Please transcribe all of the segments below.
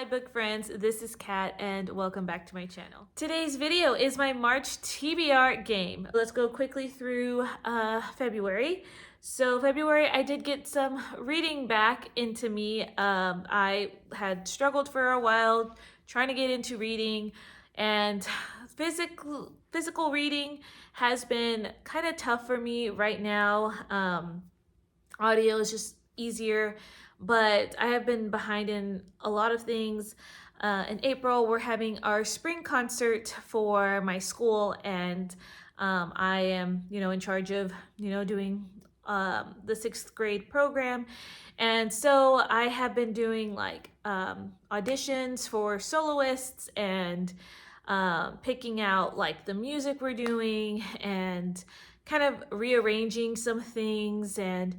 Hi book friends, this is Kat and welcome back to my channel. Today's video is my March TBR game. Let's go quickly through February. So February I did get some reading back into me. I had struggled for a while trying to get into reading, and physical reading has been kind of tough for me right now. Audio is just easier, but I have been behind in a lot of things. In April, we're having our spring concert for my school, and I am, in charge of, doing the sixth grade program. And so I have been doing like auditions for soloists and picking out like the music we're doing and kind of rearranging some things. And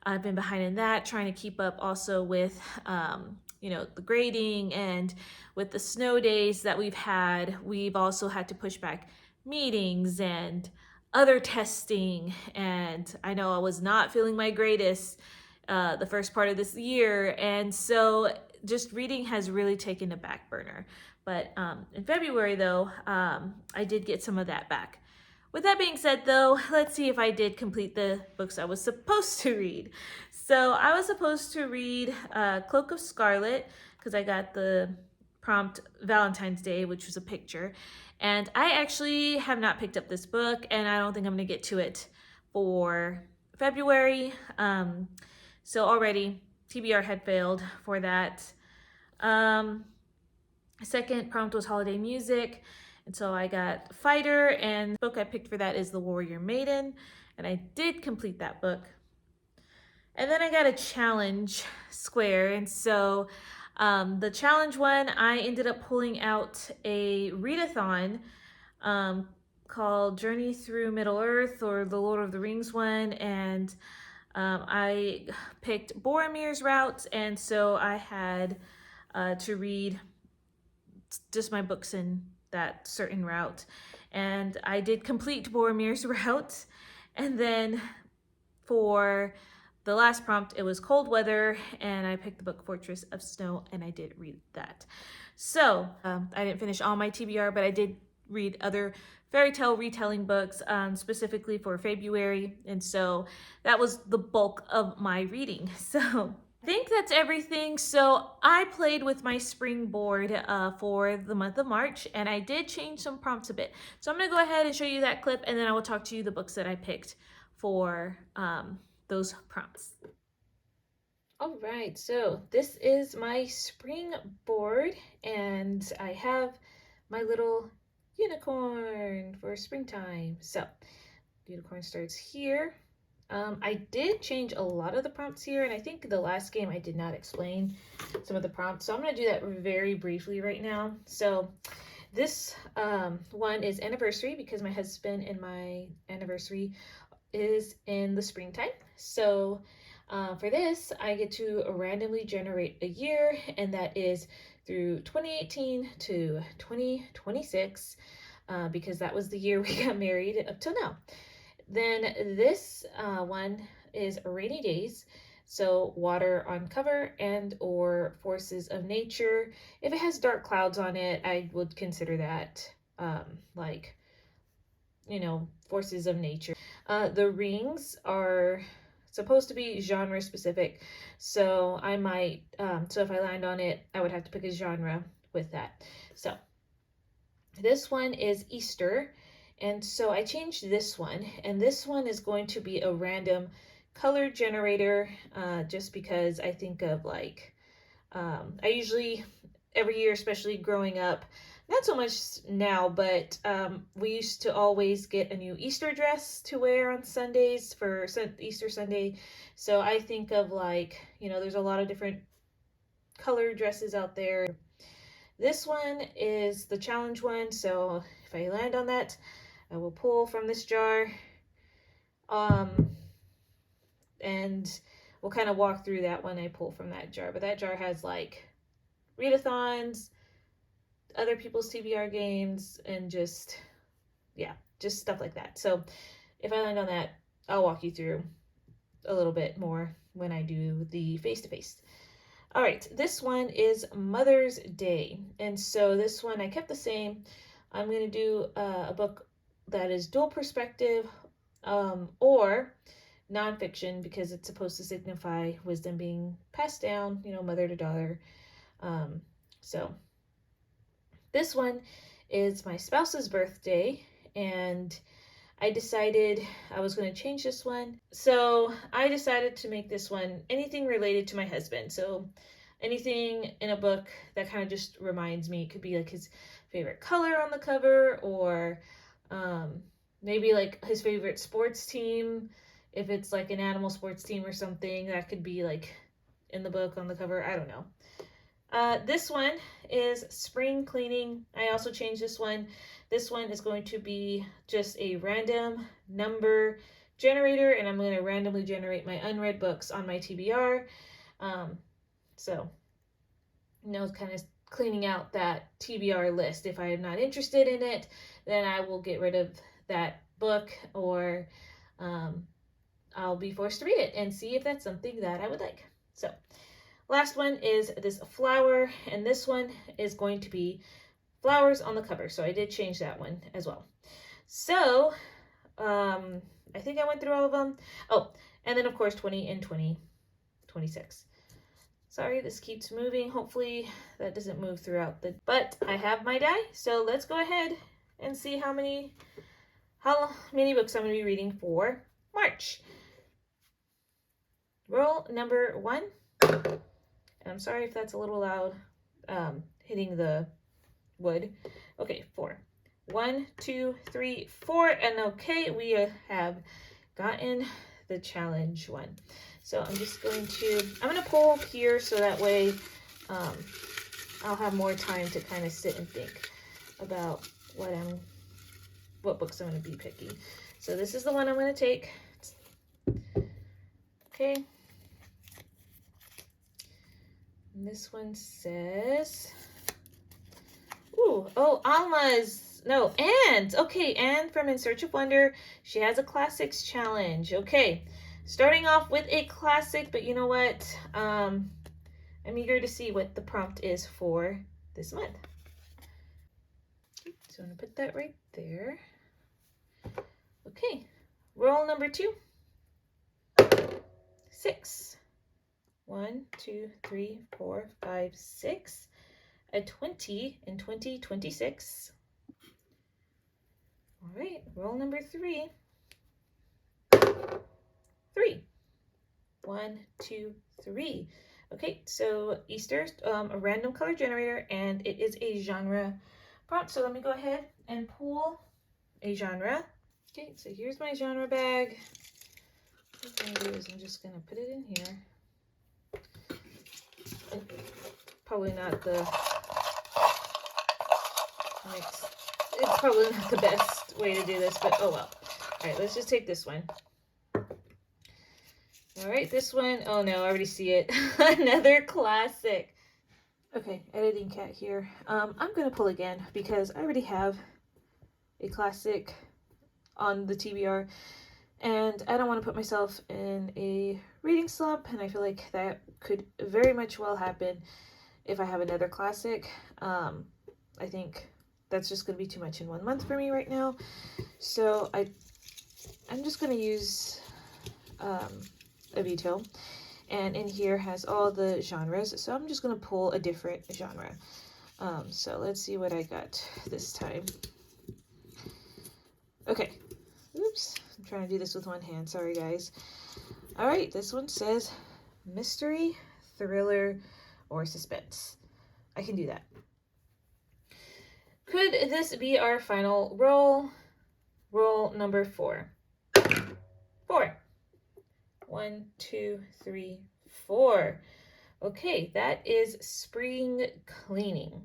I've been behind in that, trying to keep up also with, the grading, and with the snow days that we've had. We've also had to push back meetings and other testing. And I know I was not feeling my greatest the first part of this year. And so just reading has really taken a back burner. But in February though, I did get some of that back. With that being said though, let's see if I did complete the books I was supposed to read. So I was supposed to read Cloak of Scarlet because I got the prompt Valentine's Day, which was a picture. And I actually have not picked up this book, and I don't think I'm gonna get to it for February. So already TBR had failed for that. Second prompt was holiday music. And so I got Fighter, and the book I picked for that is The Warrior Maiden, and I did complete that book. And then I got a challenge square, and so the challenge one, I ended up pulling out a readathon called Journey Through Middle-earth, or the Lord of the Rings one, and I picked Boromir's route, and so I had to read just my books in that certain route, and I did complete Boromir's route. And then for the last prompt, it was cold weather, and I picked the book Fortress of Snow, and I did read that. So I didn't finish all my TBR, but I did read other fairy tale retelling books specifically for February, and so that was the bulk of my reading. So I think that's everything. So I played with my springboard for the month of March, and I did change some prompts a bit. So I'm gonna go ahead and show you that clip, and then I will talk to you the books that I picked for those prompts. All right, so this is my springboard, and I have my little unicorn for springtime. So unicorn starts here. I did change a lot of the prompts here, and I think the last game I did not explain some of the prompts, so I'm going to do that very briefly right now. So this one is anniversary, because my husband and my anniversary is in the springtime. So for this, I get to randomly generate a year, and that is through 2018 to 2026, because that was the year we got married up till now. Then this one is rainy days, so water on cover and or forces of nature. If it has dark clouds on it, I would consider that like, forces of nature. The rings are supposed to be genre specific, so I might, so if I land on it, I would have to pick a genre with that. So this one is Easter. And so I changed this one, and this one is going to be a random color generator, just because I think of like, I usually, every year, especially growing up, not so much now, but we used to always get a new Easter dress to wear on Sundays for Easter Sunday. So I think of like, there's a lot of different color dresses out there. This one is the challenge one, so if I land on that, I will pull from this jar, and we'll kind of walk through that when I pull from that jar. But that jar has like readathons, other people's TBR games, and just stuff like that. So if I land on that, I'll walk you through a little bit more when I do the face-to-face. All right, this one is Mother's Day. And so this one I kept the same. I'm going to do a book that is dual perspective or nonfiction because it's supposed to signify wisdom being passed down, mother to daughter. So this one is my spouse's birthday, and I decided I was going to change this one. So I decided to make this one anything related to my husband. So anything in a book that kind of just reminds me. It could be like his favorite color on the cover, or maybe like his favorite sports team. If it's like an animal sports team or something, that could be like in the book on the cover. I don't know. This one is spring cleaning. I also changed this one. This one is going to be just a random number generator, and I'm going to randomly generate my unread books on my TBR. So, kind of cleaning out that TBR list. If I am not interested in it, then I will get rid of that book, or I'll be forced to read it and see if that's something that I would like. So, last one is this flower, and this one is going to be flowers on the cover. So I did change that one as well. So I think I went through all of them. Oh, and then of course 20 and 20, 26. Sorry, this keeps moving. Hopefully that doesn't move throughout but I have my die. So let's go ahead and see how many books I'm going to be reading for March. Roll number 1. And I'm sorry if that's a little loud, hitting the wood. Okay, 4. 1, 2, 3, 4, and okay, we have gotten the challenge one. So I'm going to pull here so that way I'll have more time to kind of sit and think about what books I'm going to be picking. So this is the one I'm going to take. Okay. And this one says, Alma's, no, Anne. Okay, Anne from In Search of Wonder. She has a classics challenge. Okay, starting off with a classic, but you know what? I'm eager to see what the prompt is for this month. So I'm going to put that right there. Okay, roll number 2. 6. 1, 2, 3, 4, 5, 6. A 20 in 2026. All right, roll number 3. 3. 1, 2, 3. Okay, so Easter, a random color generator, and it is a genre prompt. So let me go ahead and pull a genre. Okay, so here's my genre bag. What I'm gonna do is I'm just gonna put it in here. And probably not the it's probably not the best way to do this, but oh well. All right, let's just take this one. All right, this one, oh no, I already see it. Another classic. Okay, editing cat here. I'm gonna pull again because I already have a classic on the TBR, and I don't want to put myself in a reading slump, and I feel like that could very much well happen if I have another classic. I think that's just going to be too much in 1 month for me right now. So I'm just going to use a veto. And in here has all the genres. So I'm just going to pull a different genre. So let's see what I got this time. Okay. Oops. I'm trying to do this with one hand. Sorry, guys. All right. This one says mystery, thriller, or suspense. I can do that. Could this be our final roll? Roll number 4. 4. 1, 2, 3, 4. Okay, that is spring cleaning.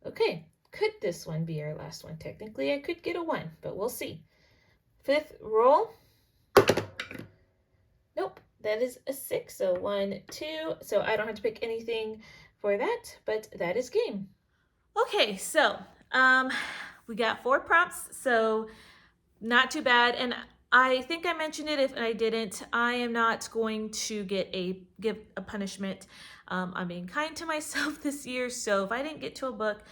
Okay, could this one be our last one? Technically, I could get a 1, but we'll see. 5th roll. Nope, that is a 6. So 1, 2. So I don't have to pick anything for that, but that is game. Okay, so we got 4 prompts, so not too bad. And I think I mentioned it. If I didn't, I am not going to give a punishment. I'm being kind to myself this year, so if I didn't get to a book,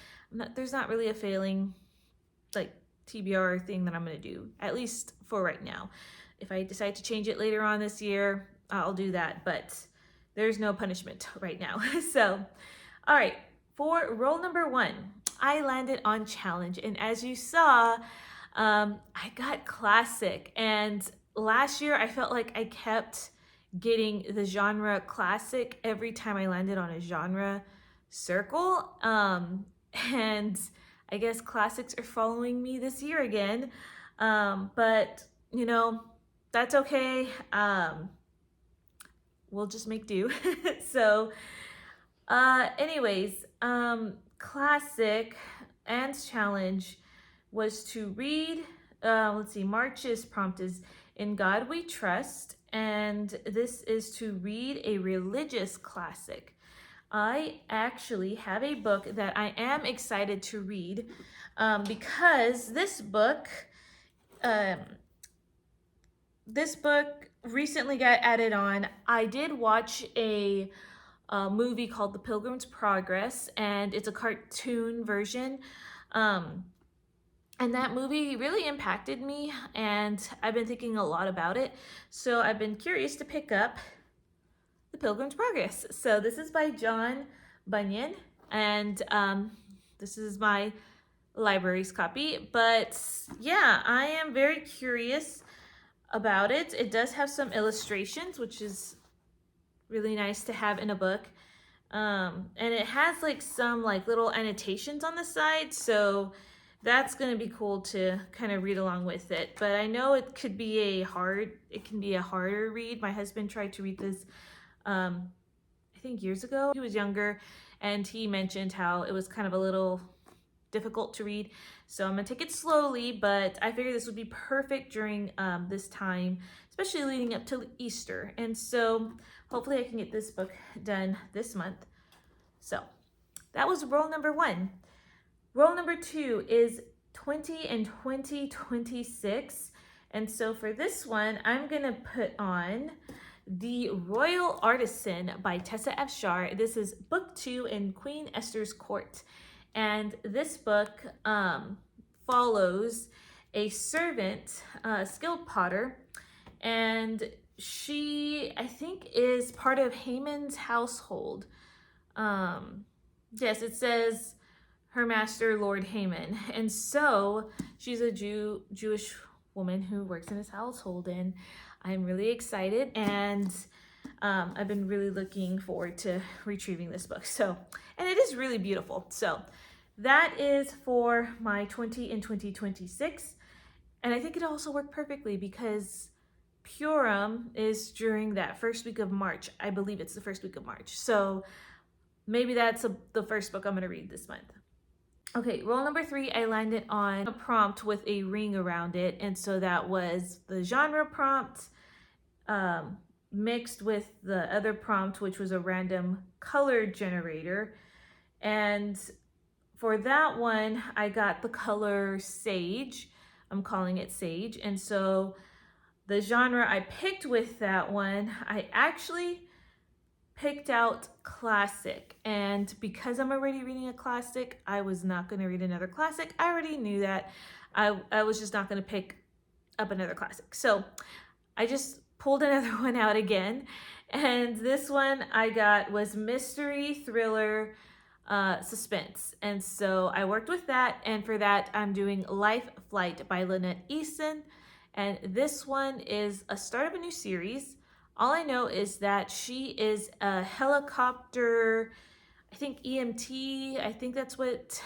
there's not really a failing like TBR thing that I'm gonna do, at least for right now. If I decide to change it later on this year, I'll do that, but there's no punishment right now. So, all right, for roll number 1, I landed on challenge, and as you saw, I got classic. And last year I felt like I kept getting the genre classic every time I landed on a genre circle. And I guess classics are following me this year again. But you know, that's okay. We'll just make do. So, anyways, classic and challenge was to read. Let's see, March's prompt is "In God We Trust," and this is to read a religious classic. I actually have a book that I am excited to read because um, this book recently got added on. I did watch a movie called The Pilgrim's Progress, and it's a cartoon version. And that movie really impacted me, and I've been thinking a lot about it. So I've been curious to pick up The Pilgrim's Progress. So this is by John Bunyan, and this is my library's copy. But yeah, I am very curious about it. It does have some illustrations, which is really nice to have in a book. And it has like some like little annotations on the side, so that's going to be cool to kind of read along with it. But I know it can be a harder read. My husband tried to read this I think years ago. He was younger, and he mentioned how it was kind of a little difficult to read. So I'm gonna take it slowly, but I figured this would be perfect during this time, especially leading up to Easter. And so hopefully I can get this book done this month. So that was roll number 1. Roll number 2 is 20 and 2026. And so for this one, I'm gonna put on The Royal Artisan by Tessa Afshar. This is book 2 in Queen Esther's Court. And this book follows a servant, skilled potter, and she, I think, is part of Haman's household. Yes, it says her master, Lord Haman. And so she's a Jewish woman who works in his household, and I'm really excited, and I've been really looking forward to retrieving this book. So, and it is really beautiful. So that is for my 20 and 2026. And I think it also worked perfectly because Purim is during that first week of March. I believe it's the first week of March. So maybe that's the first book I'm going to read this month. Okay, roll number 3, I landed on a prompt with a ring around it. And so that was the genre prompt mixed with the other prompt, which was a random color generator. And for that one, I got the color sage. I'm calling it sage. And so the genre I picked with that one, I actually picked out classic. And because I'm already reading a classic, I was not going to read another classic. I already knew that. I was just not going to pick up another classic. So I just pulled another one out again. And this one I got was mystery, thriller, suspense. And so I worked with that, and for that I'm doing Life Flight by Lynette Eason, and this one is a start of a new series. All I know is that she is a helicopter, I think EMT, I think that's what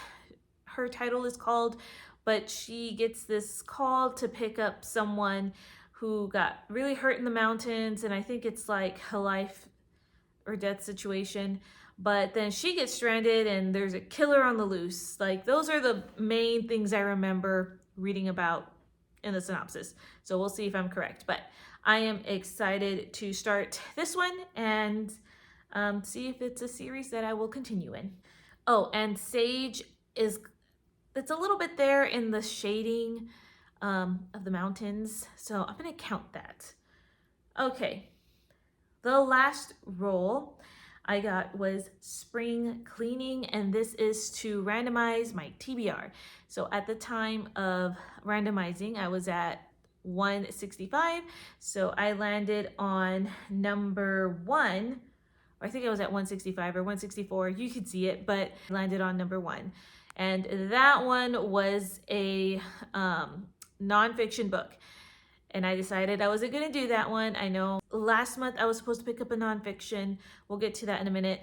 her title is called, but she gets this call to pick up someone who got really hurt in the mountains, and I think it's like a life or death situation. But then she gets stranded and there's a killer on the loose. Like, those are the main things I remember reading about in the synopsis. So we'll see if I'm correct. But I am excited to start this one and see if it's a series that I will continue in. Oh, and sage it's a little bit there in the shading. of the mountains. So I'm gonna count that. Okay, the last roll I got was spring cleaning, and this is to randomize my TBR. So at the time of randomizing, I was at 165. So I landed on number one. I think I was at 165 or 164. You could see it, but I landed on number one. And that one was a nonfiction book. And I decided I wasn't going to do that one. I know last month I was supposed to pick up a nonfiction. We'll get to that in a minute,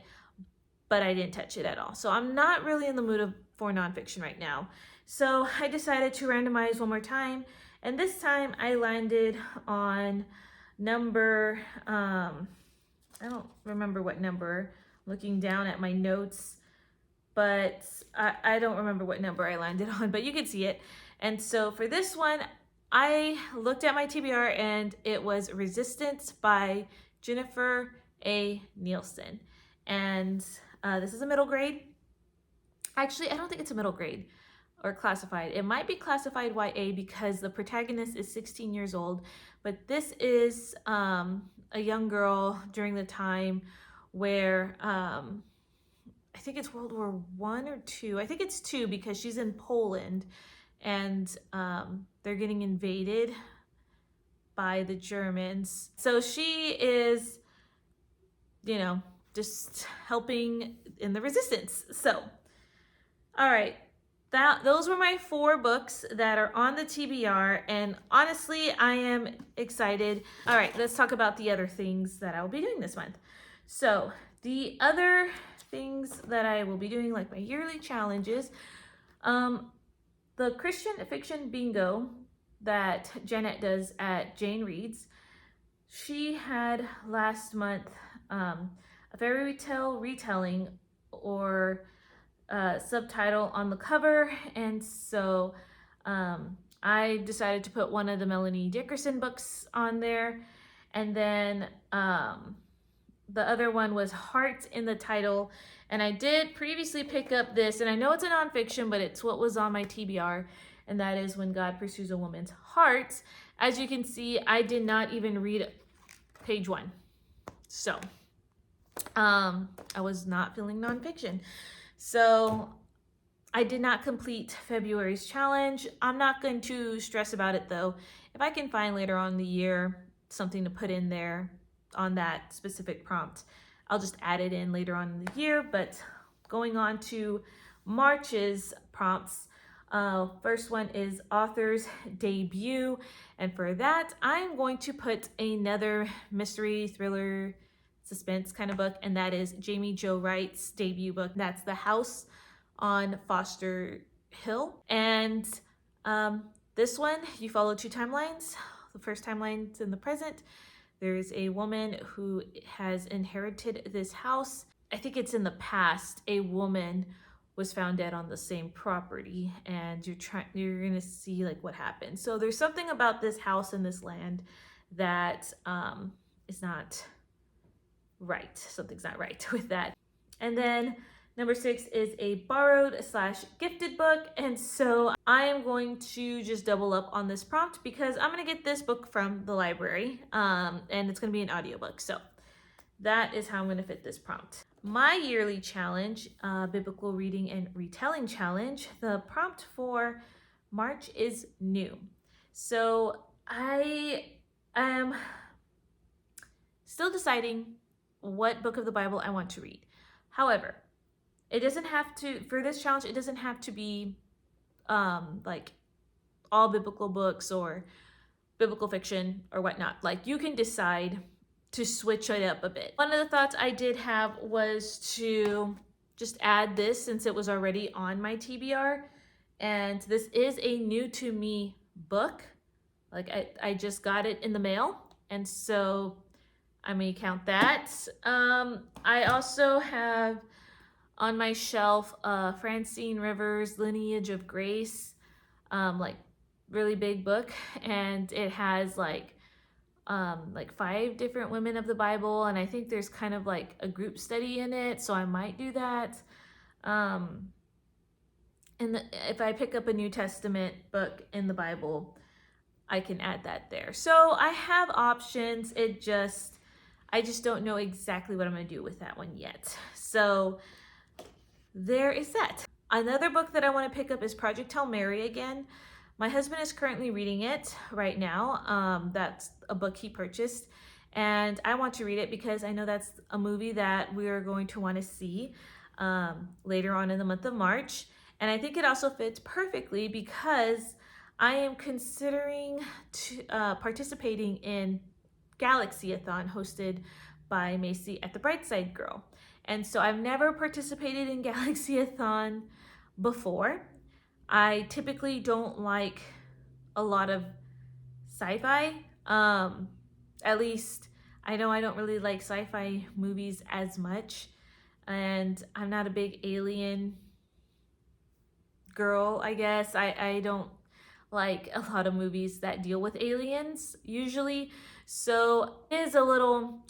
but I didn't touch it at all. So I'm not really in the mood for nonfiction right now. So I decided to randomize one more time. And this time I landed on number, I don't remember what number, looking down at my notes, but I don't remember what number I landed on, but you can see it. And so for this one, I looked at my TBR and it was Resistance by Jennifer A. Nielsen. And this is a middle grade. Actually, I don't think it's a middle grade or classified. It might be classified YA because the protagonist is 16 years old, but this is a young girl during the time where I think it's World War I or II. I think it's II because she's in Poland and they're getting invaded by the Germans. So she is, you know, just helping in the resistance. So, all right, those were my 4 books that are on the TBR, and honestly, I am excited. All right, let's talk about the other things that I will be doing this month. So the other things that I will be doing, like my yearly challenges, the Christian fiction bingo that Janet does at Jane Reads, she had last month a fairy tale retelling or subtitle on the cover, and so I decided to put one of the Melanie Dickerson books on there, and then the other one was Heart in the title. And I did previously pick up this, and I know it's a nonfiction, but it's what was on my TBR, and that is When God Pursues a Woman's Heart. As you can see, I did not even read page 1. So I was not feeling nonfiction. So I did not complete February's challenge. I'm not going to stress about it though. If I can find later on in the year something to put in there on that specific prompt, I'll just add it in later on in the year. But going on to March's prompts, first one is author's debut, and for that I'm going to put another mystery thriller suspense kind of book, and that is Jamie Jo Wright's debut book. That's The House on Foster Hill. And this one, you follow 2 timelines. The first timeline's in the present. There is a woman who has inherited this house. I think it's in the past. A woman was found dead on the same property, and you're gonna see like what happened. So there's something about this house and this land that is not right. Something's not right with that. And then number 6 is a borrowed/gifted book. And so I am going to just double up on this prompt because I'm going to get this book from the library, and it's going to be an audiobook. So that is how I'm going to fit this prompt. My yearly challenge, biblical reading and retelling challenge, the prompt for March is new. So I am still deciding what book of the Bible I want to read. However, it doesn't have to, for this challenge, it doesn't have to be like all biblical books or biblical fiction or whatnot. Like, you can decide to switch it up a bit. One of the thoughts I did have was to just add this since it was already on my TBR. And this is a new to me book. Like, I just got it in the mail. And so I may count that. I also have on my shelf Francine Rivers' Lineage of Grace, like really big book, and it has like 5 different women of the Bible, and I think there's kind of like a group study in it, so I might do that. And if I pick up a New Testament book in the Bible, I can add that there. So I have options. I just don't know exactly what I'm gonna do with that one yet. So there is that. Another book that I want to pick up is Project Hail Mary again. My husband is currently reading it right now. That's a book he purchased, and I want to read it because I know that's a movie that we are going to want to see later on in the month of March. And I think it also fits perfectly because I am considering participating in Galaxy-a-thon hosted by Macy at the Brightside Girl. And so I've never participated in Galaxy-a-thon before. I typically don't like a lot of sci-fi. At least I know I don't really like sci-fi movies as much. And I'm not a big alien girl, I guess. I don't like a lot of movies that deal with aliens usually. So it is a little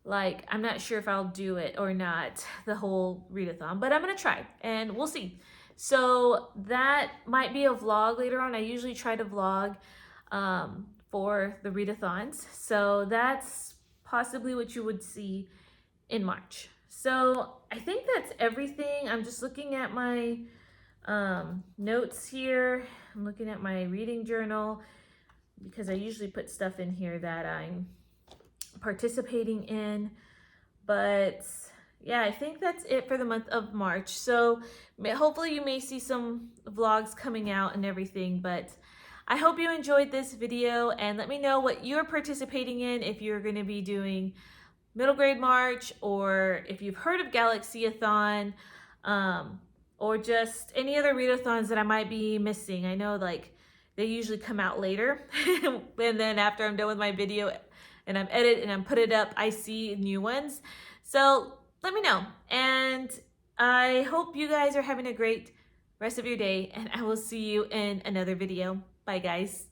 like, I'm not sure if I'll do it or not, the whole readathon, but I'm gonna try and we'll see. So that might be a vlog later on. I usually try to vlog for the readathons. So that's possibly what you would see in March. So I think that's everything. I'm just looking at my notes here. I'm looking at my reading journal because I usually put stuff in here that I'm participating in. But yeah, I think that's it for the month of March. So hopefully you may see some vlogs coming out and everything, but I hope you enjoyed this video and let me know what you're participating in, if you're going to be doing middle grade March, or if you've heard of Galaxy-a-thon, or just any other readathons that I might be missing. I know like they usually come out later and then after I'm done with my video and I'm edited and I'm put it up, I see new ones. So let me know. And I hope you guys are having a great rest of your day, and I will see you in another video. Bye guys.